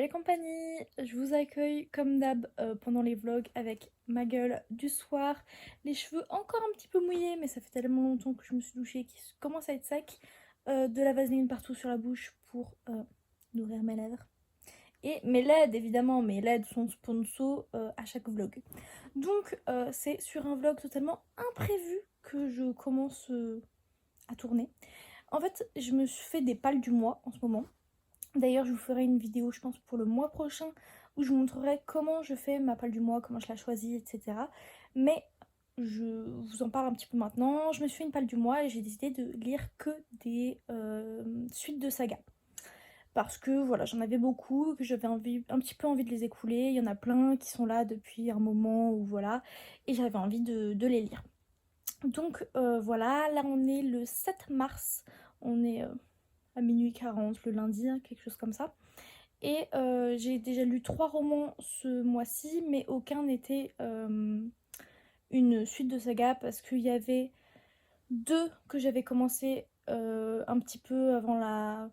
les compagnies, je vous accueille comme d'hab pendant les vlogs avec ma gueule du soir, les cheveux encore un petit peu mouillés mais ça fait tellement longtemps que je me suis douchée qu'ils commencent à être secs, de la vaseline partout sur la bouche pour nourrir mes lèvres. Et mes LED évidemment, mes LED sont sponsors à chaque vlog. Donc c'est sur un vlog totalement imprévu que je commence à tourner. En fait je me suis fait des pales du mois en ce moment. D'ailleurs, je vous ferai une vidéo, je pense, pour le mois prochain où je vous montrerai comment je fais ma palle du mois, comment je la choisis, etc. Mais je vous en parle un petit peu maintenant. Je me suis fait une palle du mois et j'ai décidé de lire que des suites de sagas. Parce que voilà, j'en avais beaucoup, que j'avais un petit peu envie de les écouler. Il y en a plein qui sont là depuis un moment, ou voilà, et j'avais envie de les lire. Donc voilà, là on est le 7 mars, on est à minuit 40 le lundi, hein, quelque chose comme ça. Et j'ai déjà lu 3 romans ce mois-ci, mais aucun n'était une suite de saga parce qu'il y avait 2 que j'avais commencé un petit peu avant à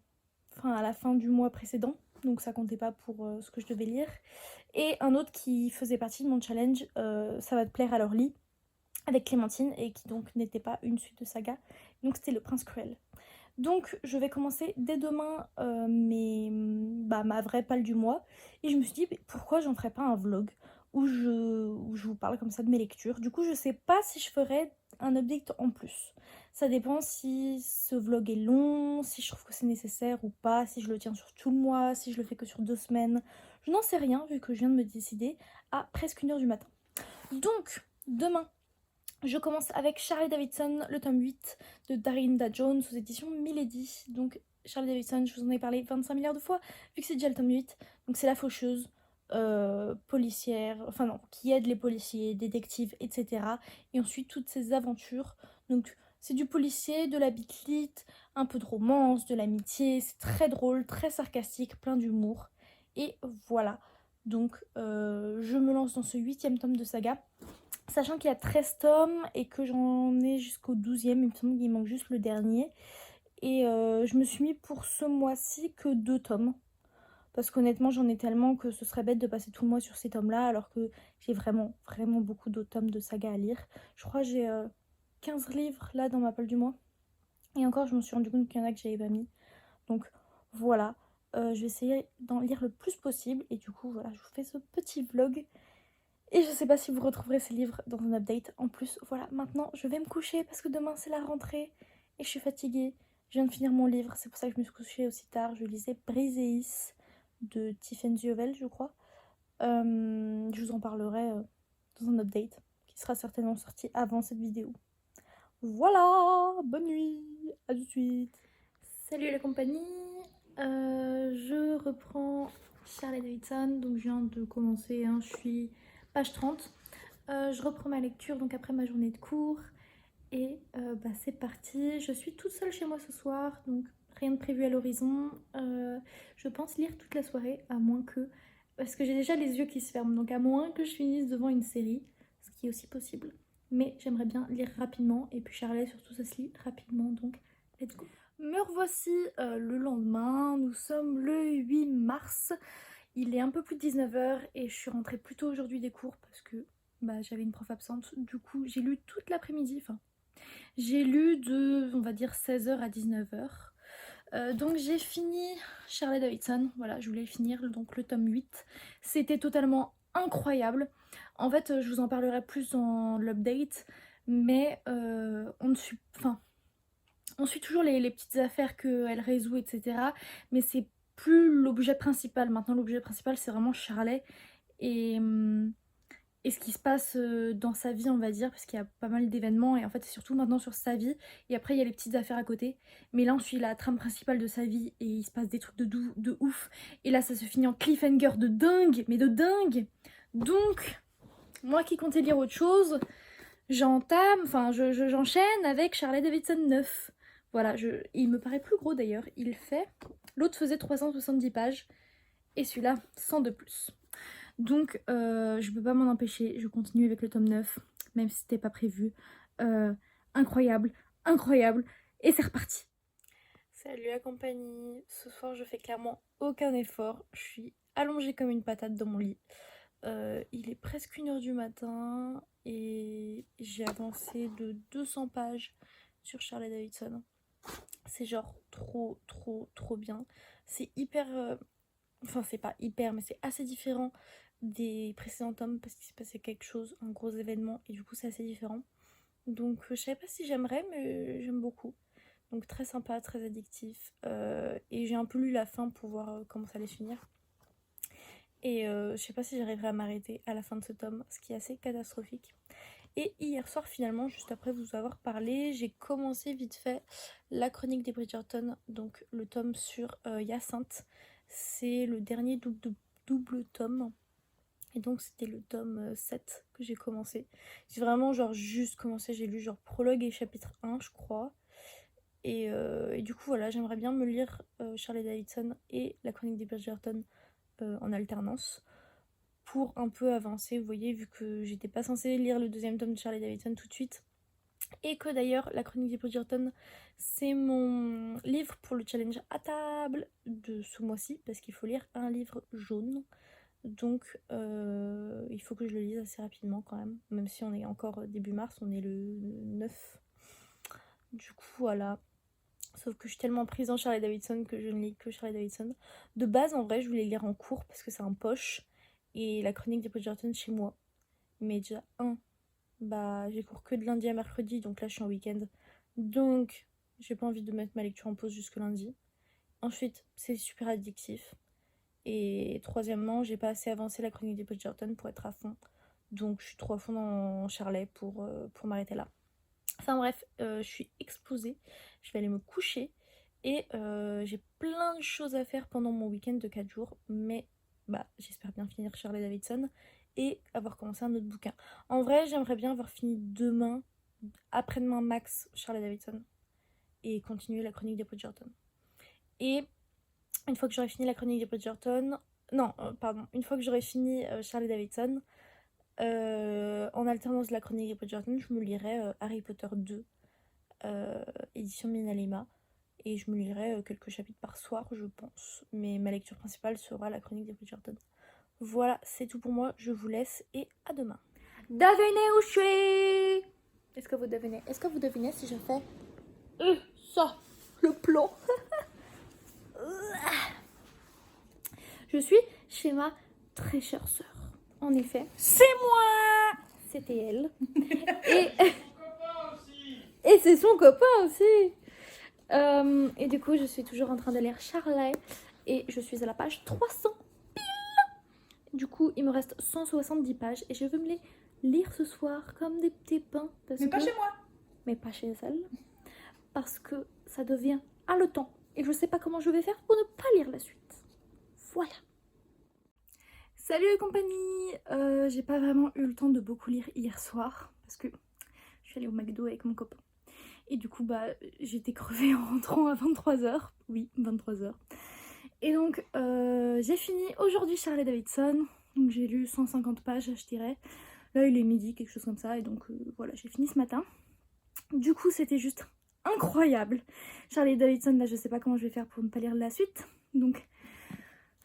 la fin du mois précédent, donc ça comptait pas pour ce que je devais lire. Et un autre qui faisait partie de mon challenge, ça va te plaire alors lis, avec Clémentine, et qui donc n'était pas une suite de saga, donc c'était Le Prince Cruel. Donc je vais commencer dès demain ma vraie palle du mois. Et je me suis dit pourquoi j'en ferais pas un vlog où je vous parle comme ça de mes lectures. Du coup je sais pas si je ferai un update en plus. Ça dépend si ce vlog est long, si je trouve que c'est nécessaire ou pas, si je le tiens sur tout le mois, si je le fais que sur 2 semaines. Je n'en sais rien vu que je viens de me décider à presque 1h du matin. Donc demain je commence avec Charlie Davidson, le tome 8 de Darynda Jones aux éditions Milady. Donc Charlie Davidson, je vous en ai parlé 25 milliards de fois, vu que c'est déjà le tome 8. Donc c'est la faucheuse policière, enfin non, qui aide les policiers, détectives, etc. Et ensuite toutes ses aventures. Donc c'est du policier, de la beat lit, un peu de romance, de l'amitié. C'est très drôle, très sarcastique, plein d'humour. Et voilà. Donc je me lance dans ce 8e tome de saga. Sachant qu'il y a 13 tomes et que j'en ai jusqu'au 12e, il me semble qu'il manque juste le dernier. Et je me suis mis pour ce mois-ci que 2 tomes. Parce qu'honnêtement, j'en ai tellement que ce serait bête de passer tout le mois sur ces tomes-là, alors que j'ai vraiment, vraiment beaucoup d'autres tomes de saga à lire. Je crois que j'ai 15 livres là dans ma palle du mois. Et encore, je me suis rendu compte qu'il y en a que j'avais pas mis. Donc voilà, je vais essayer d'en lire le plus possible. Et du coup, voilà, je vous fais ce petit vlog. Et je sais pas si vous retrouverez ces livres dans un update. En plus, voilà, maintenant je vais me coucher parce que demain c'est la rentrée et je suis fatiguée. Je viens de finir mon livre, c'est pour ça que je me suis couchée aussi tard. Je lisais Briseis de Tiffany Ziovel, je crois. Je vous en parlerai dans un update qui sera certainement sorti avant cette vidéo. Voilà, bonne nuit, à tout de suite. Salut la compagnie, je reprends Charlie Davidson, donc je viens de commencer, hein, je suis page 30. Je reprends ma lecture donc après ma journée de cours et c'est parti. Je suis toute seule chez moi ce soir, donc rien de prévu à l'horizon. Je pense lire toute la soirée, à moins que... Parce que j'ai déjà les yeux qui se ferment, donc à moins que je finisse devant une série, ce qui est aussi possible. Mais j'aimerais bien lire rapidement, et puis Charlie surtout ça se lit rapidement, donc let's go. Me revoici le lendemain, nous sommes le 8 mars. Il est un peu plus de 19h et je suis rentrée plus tôt aujourd'hui des cours parce que j'avais une prof absente. Du coup, j'ai lu toute l'après-midi. Enfin, j'ai lu de, on va dire, 16h à 19h. Donc j'ai fini Charlie Davidson. Voilà, je voulais finir donc le tome 8. C'était totalement incroyable. En fait, je vous en parlerai plus dans l'update. Mais on suit toujours les petites affaires qu'elle résout, etc. Mais c'est plus l'objet principal. Maintenant, l'objet principal, c'est vraiment Charlie et, et ce qui se passe dans sa vie, on va dire, parce qu'il y a pas mal d'événements. Et en fait, c'est surtout maintenant sur sa vie. Et après, il y a les petites affaires à côté. Mais là, on suit la trame principale de sa vie et il se passe des trucs de ouf. Et là, ça se finit en cliffhanger de dingue, mais de dingue. Donc, moi qui comptais lire autre chose, j'enchaîne avec Charlie Davidson 9. Voilà, il me paraît plus gros d'ailleurs. L'autre faisait 370 pages et celui-là 100 de plus. Donc je peux pas m'en empêcher, je continue avec le tome 9, même si c'était pas prévu. Incroyable, incroyable, et c'est reparti. Salut la compagnie, ce soir je fais clairement aucun effort, je suis allongée comme une patate dans mon lit. Il est presque 1h du matin et j'ai avancé de 200 pages sur Charlie Davidson. C'est genre trop bien. C'est hyper... Enfin, c'est pas hyper, mais c'est assez différent des précédents tomes parce qu'il s'est passé quelque chose, un gros événement, et du coup c'est assez différent. Donc je savais pas si j'aimerais, mais j'aime beaucoup. Donc très sympa, très addictif. Et j'ai un peu lu la fin pour voir comment ça allait se finir. Et je sais pas si j'arriverai à m'arrêter à la fin de ce tome, ce qui est assez catastrophique. Et hier soir finalement, juste après vous avoir parlé, j'ai commencé vite fait la chronique des Bridgerton, donc le tome sur Hyacinthe. C'est le dernier double tome. Et donc c'était le tome 7 que j'ai commencé. J'ai vraiment genre juste commencé, j'ai lu genre prologue et chapitre 1 je crois. Et du coup voilà, j'aimerais bien me lire Charlie Davidson et la chronique des Bridgerton en alternance pour un peu avancer, vous voyez, vu que j'étais pas censée lire le deuxième tome de Charlie Davidson tout de suite. Et que d'ailleurs, la chronique des Bridgerton, c'est mon livre pour le challenge à table de ce mois-ci, parce qu'il faut lire un livre jaune. Donc, il faut que je le lise assez rapidement quand même si on est encore début mars, on est le 9. Du coup, voilà. Sauf que je suis tellement prise en Charlie Davidson que je ne lis que Charlie Davidson. De base, en vrai, je voulais lire en cours parce que c'est un poche. Et la chronique des Bridgerton chez moi. Mais déjà, bah j'ai cours que de lundi à mercredi, donc là je suis en week-end. Donc, j'ai pas envie de mettre ma lecture en pause jusque lundi. Ensuite, c'est super addictif. Et troisièmement, j'ai pas assez avancé la chronique des Bridgerton pour être à fond. Donc, je suis trop à fond dans Charlie pour m'arrêter là. Enfin bref, je suis explosée. Je vais aller me coucher. Et j'ai plein de choses à faire pendant mon week-end de 4 jours. Mais bah, j'espère bien finir Charlie Davidson et avoir commencé un autre bouquin. En vrai, j'aimerais bien avoir fini demain, après-demain max, Charlie Davidson. Et continuer la chronique des Bridgerton. Et une fois que j'aurai fini la chronique des Bridgerton... Non, pardon. Une fois que j'aurai fini Charlie Davidson... en alternance de la chronique des Bridgerton, je me lirai Harry Potter 2, édition Minalima, et je me lirai quelques chapitres par soir, je pense. Mais ma lecture principale sera la chronique des Bridgerton. Voilà, c'est tout pour moi, je vous laisse et à demain. Devinez où je suis. Est-ce que vous devinez? Est-ce que vous devinez si je fais ça, le plan? Je suis chez ma très chère sœur. En effet, c'est moi. C'était elle. Et c'est son copain aussi. Et du coup, je suis toujours en train de lire Charlie. Et je suis à la page 300 pile. Du coup, il me reste 170 pages. Et je veux me les lire ce soir comme des petits pains. Mais pas chez moi. Mais pas chez elle. Parce que ça devient haletant. Et je sais pas comment je vais faire pour ne pas lire la suite. Voilà. Salut les compagnies. J'ai pas vraiment eu le temps de beaucoup lire hier soir. Parce que je suis allée au McDo avec mon copain. Et du coup, bah, j'étais crevée en rentrant à 23h. Oui, 23h. Et donc, j'ai fini aujourd'hui Charlie Davidson. Donc, j'ai lu 150 pages, je dirais. Là, il est midi, quelque chose comme ça. Et donc, voilà, j'ai fini ce matin. Du coup, c'était juste incroyable. Charlie Davidson, là, je sais pas comment je vais faire pour ne pas lire la suite. Donc,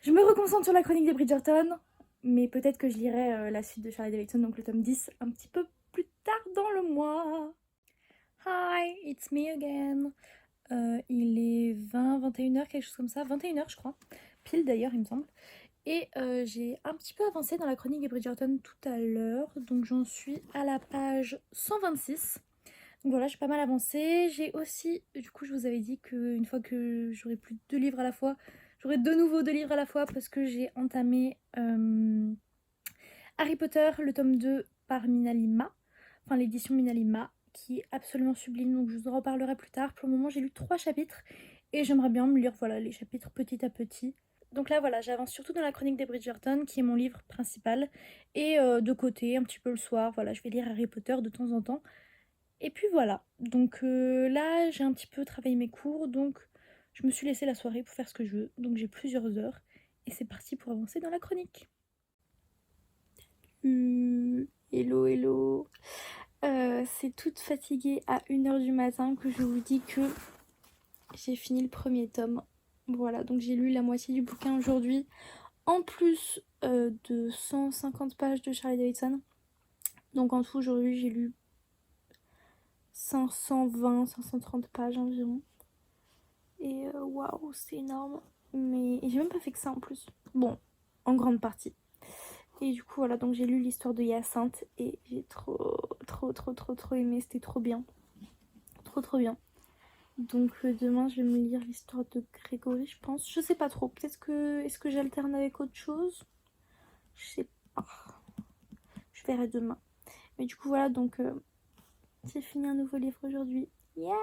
je me reconcentre sur la chronique des Bridgerton. Mais peut-être que je lirai la suite de Charlie Davidson, donc le tome 10, un petit peu plus tard dans le mois. Hi, it's me again. Il est 21h, quelque chose comme ça, 21h je crois, pile d'ailleurs il me semble. Et j'ai un petit peu avancé dans la chronique des Bridgerton tout à l'heure, donc j'en suis à la page 126. Donc voilà, j'ai pas mal avancé. J'ai aussi, du coup je vous avais dit qu'une fois que j'aurai plus de 2 livres à la fois, j'aurai de nouveau 2 livres à la fois parce que j'ai entamé Harry Potter, le tome 2 par Minalima, enfin l'édition Minalima, qui est absolument sublime, donc je vous en reparlerai plus tard. Pour le moment, j'ai lu 3 chapitres et j'aimerais bien me lire voilà, les chapitres petit à petit. Donc là, voilà, j'avance surtout dans la chronique des Bridgerton, qui est mon livre principal, et de côté, un petit peu le soir, voilà, je vais lire Harry Potter de temps en temps. Et puis voilà, donc là, j'ai un petit peu travaillé mes cours, donc je me suis laissée la soirée pour faire ce que je veux, donc j'ai plusieurs heures, et c'est parti pour avancer dans la chronique. Hello, hello. C'est toute fatiguée à 1h du matin que je vous dis que j'ai fini le premier tome. Voilà, donc j'ai lu la moitié du bouquin aujourd'hui en plus de 150 pages de Charlie Davidson. Donc en tout aujourd'hui j'ai lu 520, 530 pages environ. Et waouh, c'est énorme. Mais j'ai même pas fait que ça en plus. Bon, en grande partie. Et du coup voilà, donc j'ai lu l'histoire de Hyacinthe et j'ai trop aimé, c'était trop bien. Trop bien. Donc demain je vais me lire l'histoire de Grégory je pense. Je sais pas trop, peut-être que... Est-ce que j'alterne avec autre chose? Je sais pas. Je verrai demain. Mais du coup voilà, donc j'ai fini un nouveau livre aujourd'hui. Yay!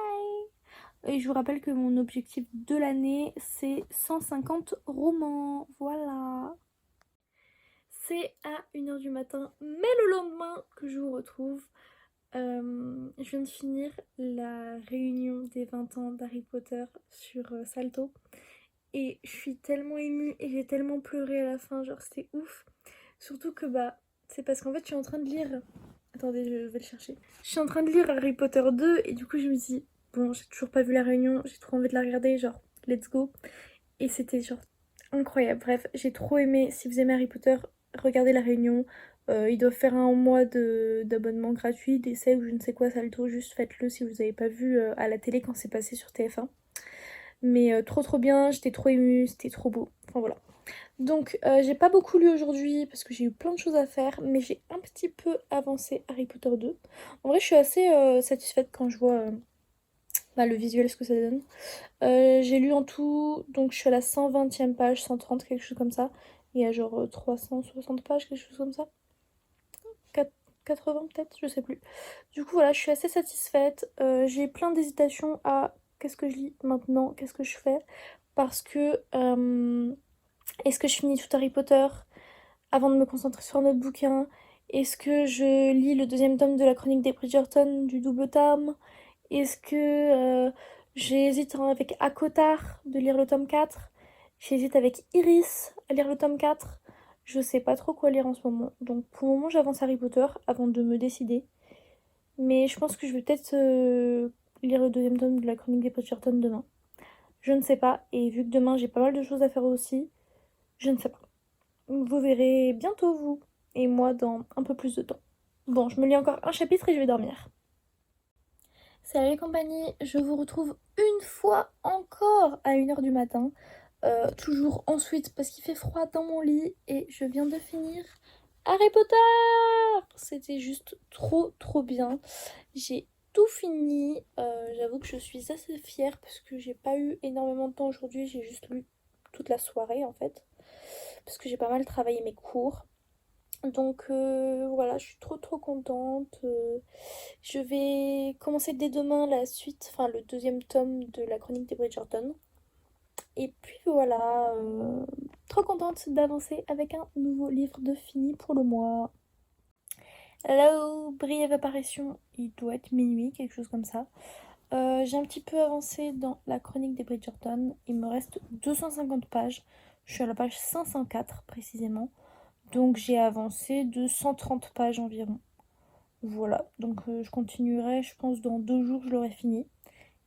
Et je vous rappelle que mon objectif de l'année c'est 150 romans. Voilà. C'est à 1h du matin, mais le lendemain que je vous retrouve. Je viens de finir la réunion des 20 ans d'Harry Potter sur Salto. Et je suis tellement émue et j'ai tellement pleuré à la fin, genre c'était ouf. Surtout que bah, c'est parce qu'en fait je suis en train de lire... Attendez, je vais le chercher. Je suis en train de lire Harry Potter 2 et du coup je me dis, bon j'ai toujours pas vu la réunion, j'ai trop envie de la regarder, genre let's go. Et c'était genre incroyable, bref, j'ai trop aimé. Si vous aimez Harry Potter, regardez la réunion. Ils doivent faire un mois d'abonnement gratuit, d'essai ou je ne sais quoi, Salto, juste faites-le si vous n'avez pas vu à la télé quand c'est passé sur TF1. Mais trop bien, j'étais trop émue, c'était trop beau. Enfin voilà. Donc j'ai pas beaucoup lu aujourd'hui parce que j'ai eu plein de choses à faire, mais j'ai un petit peu avancé Harry Potter 2. En vrai je suis assez satisfaite quand je vois bah, le visuel, ce que ça donne. J'ai lu en tout, donc je suis à la 120e page, 130, quelque chose comme ça. Il y a genre 360 pages, quelque chose comme ça. 80 peut-être, je sais plus. Du coup voilà, je suis assez satisfaite. J'ai plein d'hésitations à qu'est-ce que je lis maintenant, qu'est-ce que je fais. Parce que est-ce que je finis tout Harry Potter avant de me concentrer sur un autre bouquin? Est-ce que je lis le deuxième tome de la chronique des Bridgerton du double tome? Est-ce que j'hésite avec Akotar de lire le tome 4? J'hésite avec Iris à lire le tome 4. Je sais pas trop quoi lire en ce moment. Donc pour le moment j'avance Harry Potter avant de me décider. Mais je pense que je vais peut-être lire le deuxième tome de la chronique des Bridgerton demain. Je ne sais pas. Et vu que demain j'ai pas mal de choses à faire aussi, je ne sais pas. Vous verrez bientôt vous. Et moi dans un peu plus de temps. Bon, je me lis encore un chapitre et je vais dormir. Salut les compagnies, je vous retrouve une fois encore à 1h du matin. Toujours ensuite parce qu'il fait froid dans mon lit et je viens de finir Harry Potter. C'était juste trop bien. J'ai tout fini. J'avoue que je suis assez fière parce que j'ai pas eu énormément de temps aujourd'hui. J'ai juste lu toute la soirée en fait. Parce que j'ai pas mal travaillé mes cours. Donc voilà, je suis trop contente. Je vais commencer dès demain la suite, enfin le deuxième tome de la chronique des Bridgerton. Et puis voilà, trop contente d'avancer avec un nouveau livre de fini pour le mois. Hello, brève apparition, il doit être minuit, quelque chose comme ça. J'ai un petit peu avancé dans la chronique des Bridgerton. Il me reste 250 pages. Je suis à la page 504 précisément. Donc j'ai avancé de 130 pages environ. Voilà, donc je continuerai, je pense dans 2 jours je l'aurai fini.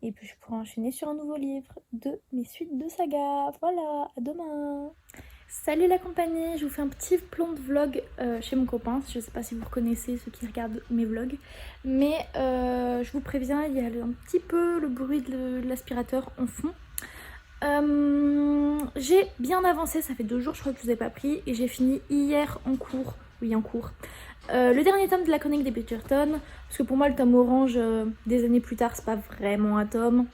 Et puis je pourrai enchaîner sur un nouveau livre de mes suites de saga. Voilà, à demain. Salut la compagnie, je vous fais un petit plan de vlog chez mon copain. Je sais pas si vous reconnaissez ceux qui regardent mes vlogs. Mais je vous préviens, il y a un petit peu le bruit de l'aspirateur en fond. J'ai bien avancé, ça fait 2 jours je crois que je vous ai pas pris. Et j'ai fini hier en cours. Oui, en cours. Le dernier tome de la chronique des Bridgerton, parce que pour moi le tome orange des années plus tard c'est pas vraiment un tome.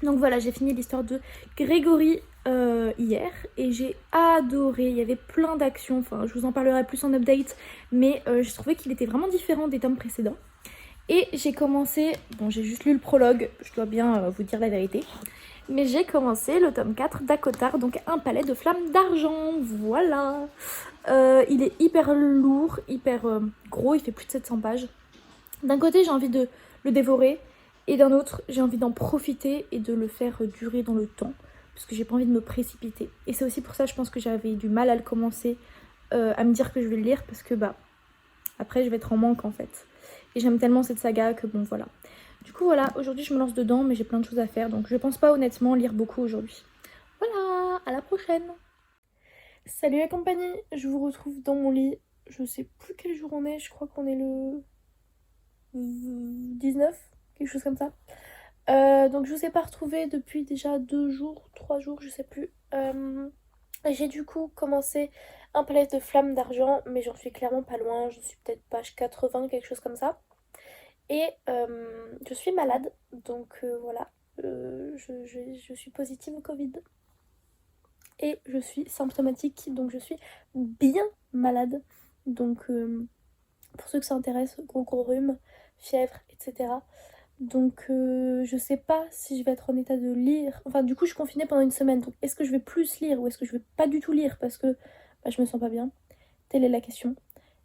Donc voilà, j'ai fini l'histoire de Grégory hier et j'ai adoré, il y avait plein d'actions, enfin je vous en parlerai plus en update, mais j'ai trouvé qu'il était vraiment différent des tomes précédents. Et j'ai commencé, bon j'ai juste lu le prologue, je dois bien vous dire la vérité, mais j'ai commencé le tome 4 d'Akotar, donc un palais de flammes d'argent, voilà. Il est hyper lourd, hyper gros, il fait plus de 700 pages. D'un côté j'ai envie de le dévorer, et d'un autre j'ai envie d'en profiter et de le faire durer dans le temps, parce que j'ai pas envie de me précipiter. Et c'est aussi pour ça je pense que j'avais du mal à le commencer, à me dire que je vais le lire, parce que bah après je vais être en manque en fait. Et j'aime tellement cette saga que bon voilà. Du coup voilà, aujourd'hui je me lance dedans, mais j'ai plein de choses à faire, donc je pense pas honnêtement lire beaucoup aujourd'hui. Voilà, à la prochaine. Salut la compagnie, je vous retrouve dans mon lit. Je sais plus quel jour on est, je crois qu'on est le 19, quelque chose comme ça. Donc je vous ai pas retrouvé depuis déjà 2 jours, 3 jours, je sais plus. J'ai du coup commencé un palais de flammes d'argent, mais j'en suis clairement pas loin, je suis peut-être page 80, quelque chose comme ça. Et je suis malade, donc voilà, je suis positive au Covid. Et je suis symptomatique, donc je suis bien malade. Donc pour ceux que ça intéresse, gros rhume, fièvre, etc. Donc je sais pas si je vais être en état de lire. Enfin du coup je suis confinée pendant une semaine. Donc est-ce que je vais plus lire ou est-ce que je vais pas du tout lire parce que bah, je me sens pas bien. Telle est la question.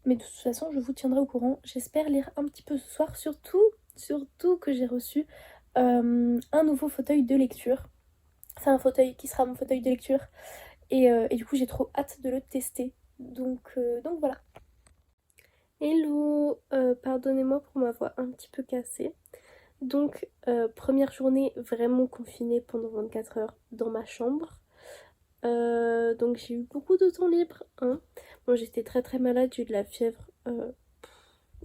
Mais de toute façon je vous tiendrai au courant. J'espère lire un petit peu ce soir. Surtout que j'ai reçu un nouveau fauteuil de lecture. C'est un fauteuil qui sera mon fauteuil de lecture. Et du coup, j'ai trop hâte de le tester. Donc voilà. Hello, pardonnez-moi pour ma voix un petit peu cassée. Donc, première journée vraiment confinée pendant 24 heures dans ma chambre. Donc j'ai eu beaucoup de temps libre, hein. Bon, j'étais très malade, j'ai eu de la fièvre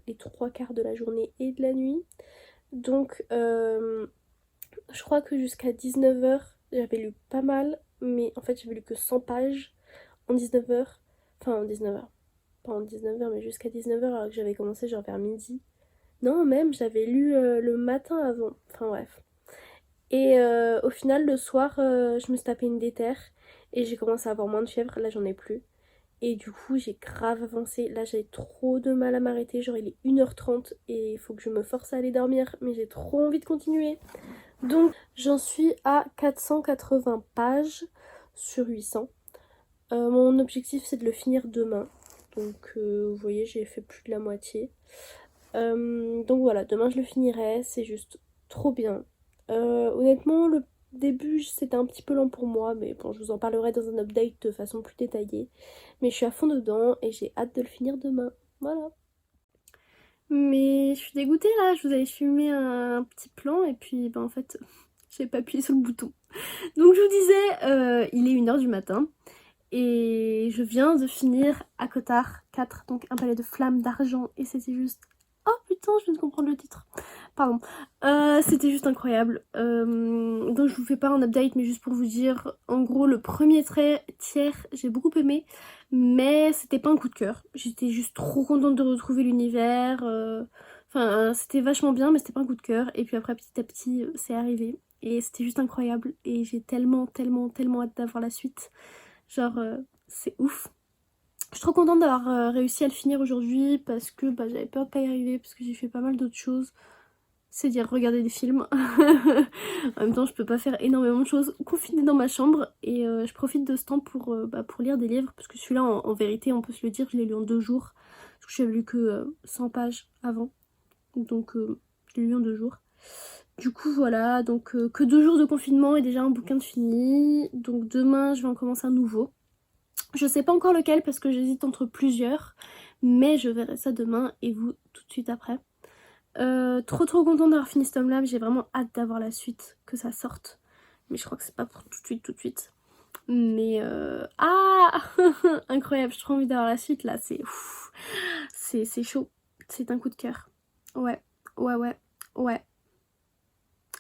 les 3 quarts de la journée et de la nuit. Donc je crois que jusqu'à 19 heures j'avais lu pas mal, mais en fait j'avais lu que 100 pages en 19 heures. Enfin en 19 heures. Pas en 19 heures, mais jusqu'à 19 heures alors que j'avais commencé genre vers midi. Non, même j'avais lu le matin avant. Enfin bref. Et au final, le soir, je me suis tapé une déterre et j'ai commencé à avoir moins de fièvre. Là, j'en ai plus. Et du coup, j'ai grave avancé. Là, j'ai trop de mal à m'arrêter. Genre, il est 1h30 et il faut que je me force à aller dormir. Mais j'ai trop envie de continuer. Donc, j'en suis à 480 pages sur 800. Mon objectif, c'est de le finir demain. Donc, vous voyez, j'ai fait plus de la moitié. Donc voilà, demain je le finirai. C'est juste trop bien. Honnêtement, le début, c'était un petit peu lent pour moi. Mais bon, je vous en parlerai dans un update de façon plus détaillée. Mais je suis à fond dedans et j'ai hâte de le finir demain. Voilà. Mais je suis dégoûtée là, je vous avais filmé un petit plan et puis en fait, j'ai pas appuyé sur le bouton. Donc je vous disais, il est 1h du matin et je viens de finir à Cotard 4, donc un palais de flammes d'argent et c'était juste... Oh putain, je viens de comprendre le titre. Pardon. C'était juste incroyable. Donc je vous fais pas un update, mais juste pour vous dire, en gros, le premier tiers, j'ai beaucoup aimé, mais c'était pas un coup de cœur. J'étais juste trop contente de retrouver l'univers. Enfin, c'était vachement bien, mais c'était pas un coup de cœur. Et puis après, petit à petit, c'est arrivé. Et c'était juste incroyable. Et j'ai tellement hâte d'avoir la suite. Genre, c'est ouf. Je suis trop contente d'avoir réussi à le finir aujourd'hui parce que j'avais peur de pas y arriver parce que j'ai fait pas mal d'autres choses. C'est dire regarder des films. En même temps, je peux pas faire énormément de choses confinée dans ma chambre et je profite de ce temps pour lire des livres parce que celui-là, en vérité, on peut se le dire, je l'ai lu en 2 jours. Parce que j'avais lu que 100 pages avant. Donc, je l'ai lu en 2 jours. Du coup, voilà. Donc, que 2 jours de confinement et déjà un bouquin de fini. Donc, demain, je vais en commencer un nouveau. Je sais pas encore lequel parce que j'hésite entre plusieurs. Mais je verrai ça demain et vous tout de suite après. Trop contente d'avoir fini ce tome là, j'ai vraiment hâte d'avoir la suite, que ça sorte. Mais je crois que c'est pas pour tout de suite. Mais ah incroyable, j'ai trop envie d'avoir la suite là, c'est chaud. C'est un coup de cœur. Ouais.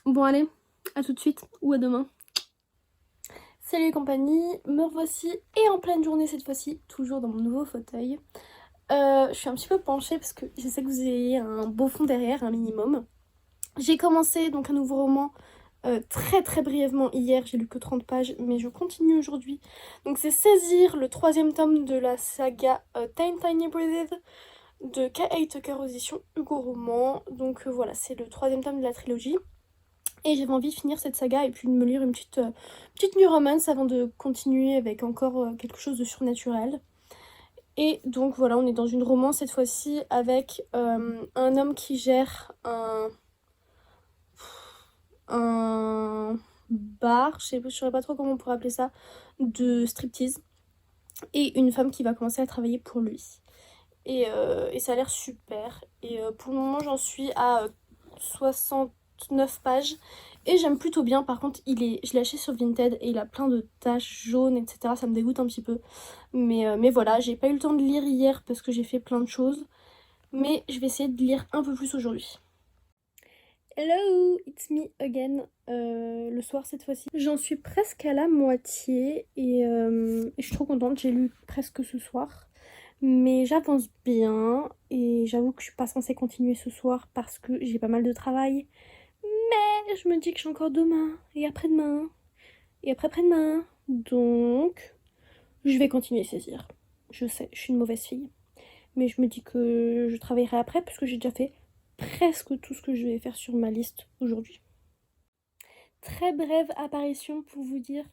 Bon allez, à tout de suite ou à demain. Salut les compagnies, me revoici et en pleine journée cette fois-ci, toujours dans mon nouveau fauteuil. Je suis un petit peu penchée parce que je sais que vous avez un beau fond derrière, un minimum. J'ai commencé donc un nouveau roman très brièvement hier, j'ai lu que 30 pages, mais je continue aujourd'hui. Donc c'est Saisir, le 3e tome de la saga Tiny Breathed de K.A. Tucker aux éditions Hugo Roman. Donc voilà, c'est le 3e tome de la trilogie. Et j'avais envie de finir cette saga et puis de me lire une petite new romance avant de continuer avec encore quelque chose de surnaturel. Et donc voilà, on est dans une romance cette fois-ci avec un homme qui gère un bar, je saurais pas trop comment on pourrait appeler ça, de striptease. Et une femme qui va commencer à travailler pour lui. Et ça a l'air super. Et pour le moment, j'en suis à 9 pages et j'aime plutôt bien. Par contre, je l'ai acheté sur Vinted et il a plein de taches jaunes, etc. Ça me dégoûte un petit peu. Mais voilà, j'ai pas eu le temps de lire hier parce que j'ai fait plein de choses. Mais je vais essayer de lire un peu plus aujourd'hui. Hello, it's me again, le soir cette fois-ci. J'en suis presque à la moitié et je suis trop contente, j'ai lu presque ce soir. Mais j'avance bien et j'avoue que je suis pas censée continuer ce soir parce que j'ai pas mal de travail. Mais je me dis que j'ai encore demain et après-demain et après-après-demain. Donc, je vais continuer à saisir. Je sais, je suis une mauvaise fille. Mais je me dis que je travaillerai après parce que j'ai déjà fait presque tout ce que je vais faire sur ma liste aujourd'hui. Très brève apparition pour vous dire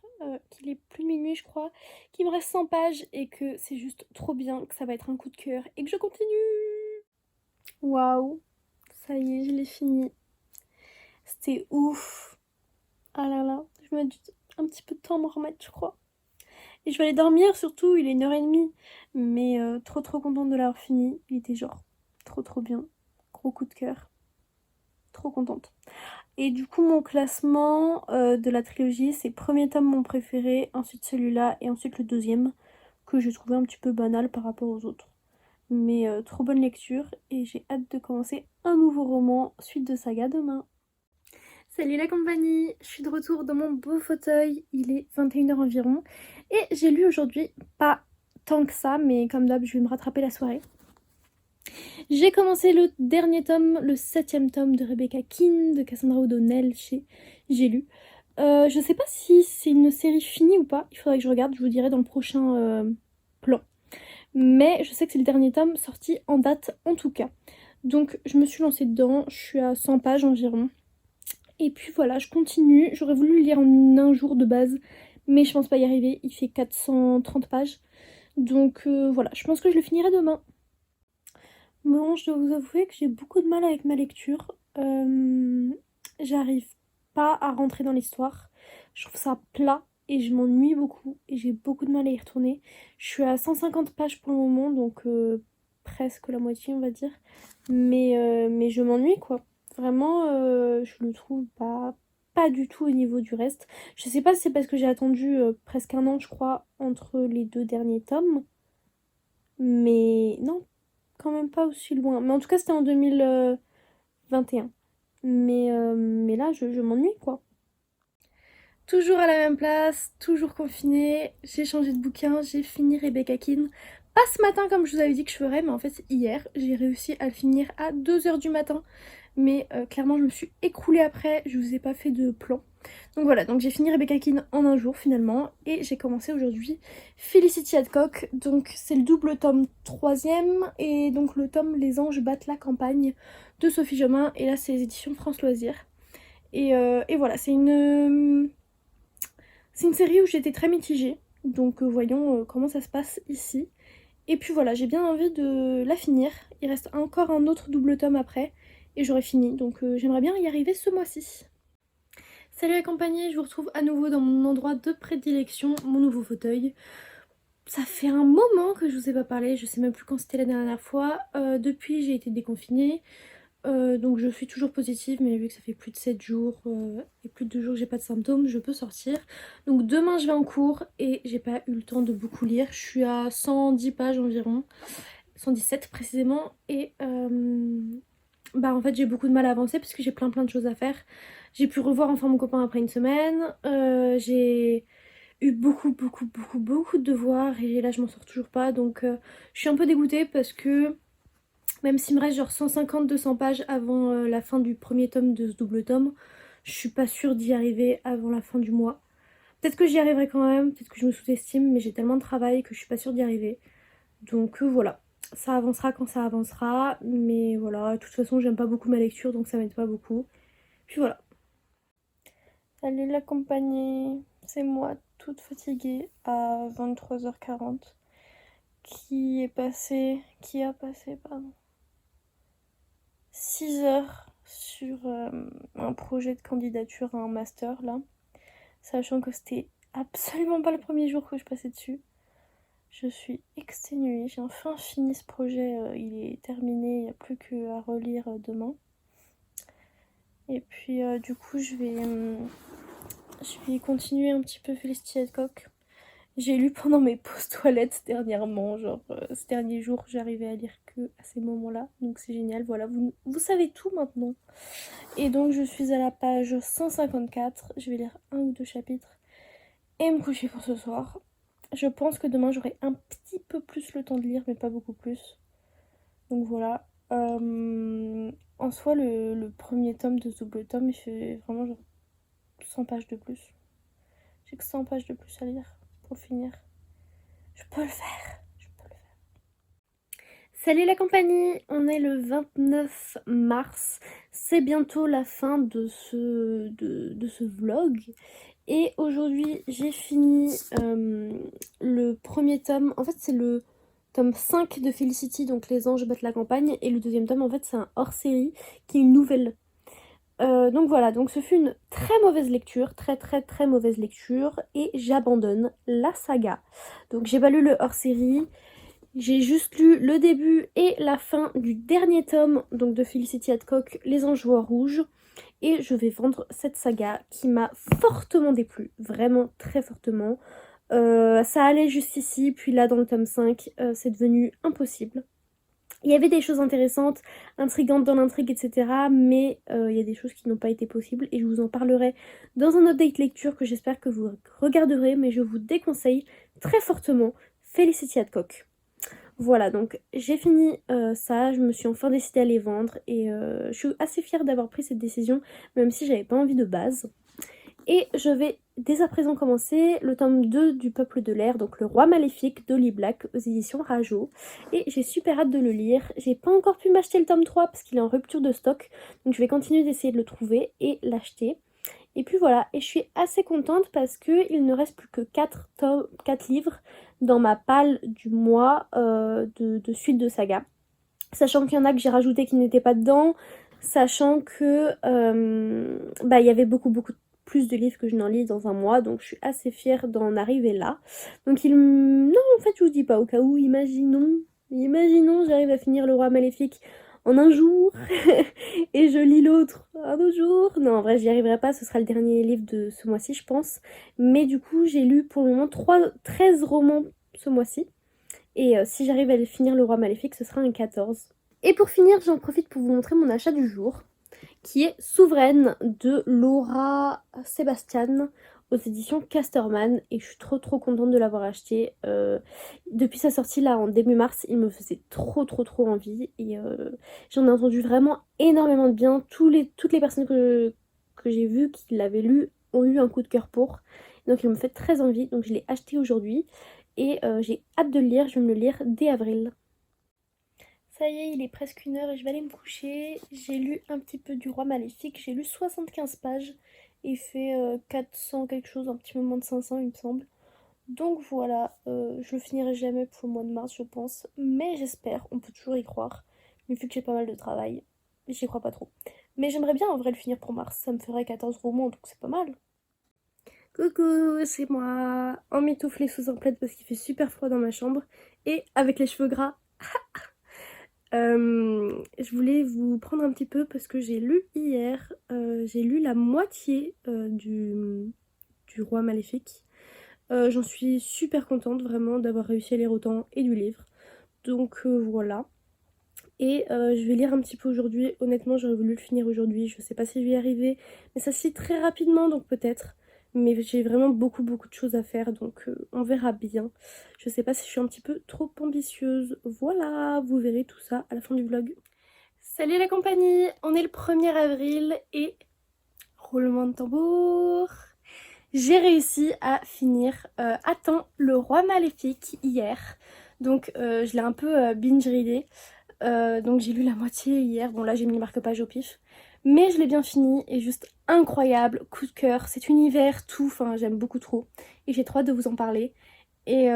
qu'il est plus de minuit je crois, qu'il me reste 100 pages et que c'est juste trop bien, que ça va être un coup de cœur et que je continue. Waouh, ça y est, je l'ai fini. C'était ouf. Ah là là, je me dis un petit peu de temps à m'en remettre je crois. Et je vais aller dormir surtout, il est 1h30. Mais trop contente de l'avoir fini. Il était genre trop bien. Gros coup de cœur. Trop contente. Et du coup, mon classement de la trilogie, c'est premier tome mon préféré, ensuite celui-là et ensuite le deuxième, que j'ai trouvé un petit peu banal par rapport aux autres. Mais trop bonne lecture et j'ai hâte de commencer un nouveau roman, suite de saga demain. Salut la compagnie, je suis de retour dans mon beau fauteuil, il est 21h environ et j'ai lu aujourd'hui, pas tant que ça, mais comme d'hab je vais me rattraper la soirée. J'ai commencé le dernier tome, le 7e tome de Rebecca Keane, de Cassandra O'Donnell chez J'ai lu. Je sais pas si c'est une série finie ou pas, il faudrait que je regarde, je vous dirai dans le prochain plan. Mais je sais que c'est le dernier tome sorti en date en tout cas. Donc je me suis lancée dedans, je suis à 100 pages environ. Et puis voilà, je continue. J'aurais voulu le lire en un jour de base, mais je pense pas y arriver. Il fait 430 pages. Donc voilà, je pense que je le finirai demain. Bon, je dois vous avouer que j'ai beaucoup de mal avec ma lecture. J'arrive pas à rentrer dans l'histoire. Je trouve ça plat et je m'ennuie beaucoup et j'ai beaucoup de mal à y retourner. Je suis à 150 pages pour le moment, donc presque la moitié on va dire. Mais je m'ennuie quoi. Vraiment, je le trouve pas du tout au niveau du reste. Je sais pas si c'est parce que j'ai attendu presque un an je crois entre les deux derniers tomes. Mais non, quand même pas aussi loin. Mais en tout cas, c'était en 2021. Mais là, je m'ennuie, quoi. Toujours à la même place, toujours confinée. J'ai changé de bouquin, j'ai fini Rebecca Keane. Pas ce matin comme je vous avais dit que je ferais, mais en fait hier, j'ai réussi à le finir à 2h du matin. Mais clairement, je me suis écroulée après, je vous ai pas fait de plan. Donc voilà, donc j'ai fini Rebecca Keane en un jour finalement. Et j'ai commencé aujourd'hui Felicity Hadcock. Donc c'est le double tome 3e. Et donc le tome Les anges battent la campagne de Sophie Jomain. Et là, c'est les éditions France Loisirs. Et voilà, c'est une série où j'étais très mitigée. Donc voyons comment ça se passe ici. Et puis voilà, j'ai bien envie de la finir. Il reste encore un autre double tome après. Et j'aurai fini. Donc j'aimerais bien y arriver ce mois-ci. Salut la compagnie, je vous retrouve à nouveau dans mon endroit de prédilection, mon nouveau fauteuil. Ça fait un moment que je vous ai pas parlé, je sais même plus quand c'était la dernière fois. Depuis j'ai été déconfinée, donc je suis toujours positive, mais vu que ça fait plus de 7 jours et plus de 2 jours que j'ai pas de symptômes, je peux sortir. Donc demain je vais en cours et j'ai pas eu le temps de beaucoup lire. Je suis à 110 pages environ, 117 précisément, et bah en fait j'ai beaucoup de mal à avancer parce que j'ai plein de choses à faire. J'ai pu revoir enfin mon copain après une semaine, j'ai eu beaucoup de devoirs et là je m'en sors toujours pas, donc je suis un peu dégoûtée parce que même s'il me reste genre 150-200 pages avant la fin du premier tome de ce double tome, je suis pas sûre d'y arriver avant la fin du mois. Peut-être que j'y arriverai quand même, peut-être que je me sous-estime, mais j'ai tellement de travail que je suis pas sûre d'y arriver. Donc voilà, ça avancera quand ça avancera, mais voilà, de toute façon j'aime pas beaucoup ma lecture donc ça m'aide pas beaucoup. Puis voilà. Salut la compagnie, c'est moi toute fatiguée à 23h40 qui a passé pardon, 6 heures sur un projet de candidature à un master là, sachant que c'était absolument pas le premier jour que je passais dessus. Je suis exténuée, j'ai enfin fini ce projet, il est terminé, il n'y a plus qu'à relire demain. Et puis du coup je vais continuer un petit peu Felicity Hadcock. J'ai lu pendant mes pauses toilettes dernièrement, genre ces derniers jours j'arrivais à lire que à ces moments-là, donc c'est génial, voilà, vous savez tout maintenant. Et donc je suis à la page 154, je vais lire un ou deux chapitres et me coucher pour ce soir. Je pense que demain j'aurai un petit peu plus le temps de lire, mais pas beaucoup plus. Donc voilà. En soi, le premier tome de ce double tome, il fait vraiment genre 100 pages de plus. J'ai que 100 pages de plus à lire pour finir. Je peux le faire. Je peux le faire. Salut la compagnie, on est le 29 mars. C'est bientôt la fin de ce vlog. Et aujourd'hui, j'ai fini le premier tome. En fait, c'est le tome 5 de Felicity, donc Les Anges battent la campagne. Et le deuxième tome, en fait, c'est un hors-série qui est une nouvelle. Donc voilà, donc ce fut une très mauvaise lecture, très mauvaise lecture. Et j'abandonne la saga. Donc j'ai pas lu le hors-série. J'ai juste lu le début et la fin du dernier tome donc de Felicity Hadcock, Les Anges voient rouge. Et je vais vendre cette saga qui m'a fortement déplu, vraiment très fortement. Ça allait jusqu'ici, puis là dans le tome 5, c'est devenu impossible. Il y avait des choses intéressantes, intrigantes dans l'intrigue, etc. Mais il y a des choses qui n'ont pas été possibles et je vous en parlerai dans un update lecture que j'espère que vous regarderez. Mais je vous déconseille très fortement Felicity Hadcock. Voilà, donc j'ai fini ça, je me suis enfin décidée à les vendre et je suis assez fière d'avoir pris cette décision, même si j'avais pas envie de base. Et je vais dès à présent commencer le tome 2 du Peuple de l'air, donc Le Roi Maléfique d'Holly Black aux éditions Rajo. Et j'ai super hâte de le lire. J'ai pas encore pu m'acheter le tome 3 parce qu'il est en rupture de stock, donc je vais continuer d'essayer de le trouver et l'acheter. Et puis voilà, et je suis assez contente parce qu'il ne reste plus que 4 livres dans ma palle du mois de suite de saga. Sachant qu'il y en a que j'ai rajouté qui n'étaient pas dedans, sachant que il y avait beaucoup plus de livres que je n'en lis dans un mois, donc je suis assez fière d'en arriver là. Donc non, en fait je vous dis pas, au cas où, imaginons j'arrive à finir Le Roi Maléfique en un jour et je lis l'autre un autre jour. Non, en vrai, j'y arriverai pas, ce sera le dernier livre de ce mois-ci, je pense. Mais du coup, j'ai lu pour le moment 13 romans ce mois-ci. Et si j'arrive à finir Le Roi Maléfique, ce sera un 14. Et pour finir, j'en profite pour vous montrer mon achat du jour, qui est Souveraine de Laura Sébastien aux éditions Casterman, et je suis trop contente de l'avoir acheté. Depuis sa sortie là en début mars, il me faisait trop envie et j'en ai entendu vraiment énormément de bien. Toutes les personnes que j'ai vues qui l'avaient lu ont eu un coup de cœur pour, donc il me fait très envie, donc je l'ai acheté aujourd'hui et j'ai hâte de le lire. Je vais me le lire dès avril. Ça y est, il est presque 1h et je vais aller me coucher. J'ai lu un petit peu du Roi Maléfique, j'ai lu 75 pages. Il fait 400 quelque chose, un petit moment de 500 il me semble. Donc voilà, je le finirai jamais pour le mois de mars je pense. Mais j'espère, on peut toujours y croire. Mais vu que j'ai pas mal de travail, j'y crois pas trop. Mais j'aimerais bien en vrai le finir pour mars, ça me ferait 14 romans donc c'est pas mal. Coucou, c'est moi, emmitouflée sous un plaid parce qu'il fait super froid dans ma chambre. Et avec les cheveux gras. Je voulais vous prendre un petit peu parce que j'ai lu hier, j'ai lu la moitié du Roi Maléfique. J'en suis super contente vraiment d'avoir réussi à lire autant et du livre. Donc voilà. Et je vais lire un petit peu aujourd'hui. Honnêtement, j'aurais voulu le finir aujourd'hui. Je sais pas si je vais y arriver. Mais ça se lit très rapidement, donc peut-être. Mais j'ai vraiment beaucoup de choses à faire, donc on verra bien. Je sais pas si je suis un petit peu trop ambitieuse. Voilà, vous verrez tout ça à la fin du vlog. Salut la compagnie, on est le 1er avril et roulement de tambour. J'ai réussi à finir à temps Le Roi Maléfique hier. Donc je l'ai un peu binge-readé. Donc j'ai lu la moitié hier. Bon là j'ai mis le marque-page au pif. Mais je l'ai bien fini et juste incroyable, coup de cœur, cet univers, tout, enfin j'aime beaucoup trop. Et j'ai trop hâte de vous en parler. Et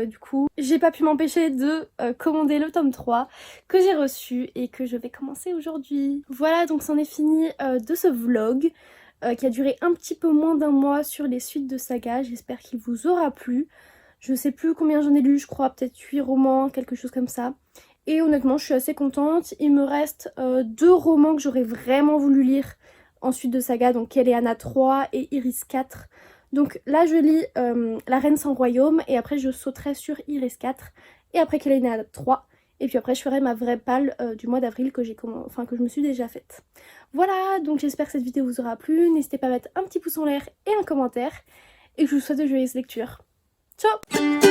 du coup, j'ai pas pu m'empêcher de commander le tome 3 que j'ai reçu et que je vais commencer aujourd'hui. Voilà, donc c'en est fini de ce vlog qui a duré un petit peu moins d'un mois sur les suites de saga. J'espère qu'il vous aura plu. Je sais plus combien j'en ai lu, je crois peut-être 8 romans, quelque chose comme ça. Et honnêtement, je suis assez contente. Il me reste 2 romans que j'aurais vraiment voulu lire ensuite de saga, donc Kéléana 3 et Iris 4. Donc là je lis La Reine sans royaume et après je sauterai sur Iris 4 et après Kéléana 3. Et puis après je ferai ma vraie palle du mois d'avril que que je me suis déjà faite. Voilà, donc j'espère que cette vidéo vous aura plu. N'hésitez pas à mettre un petit pouce en l'air et un commentaire. Et je vous souhaite de joyeuses lectures. Ciao!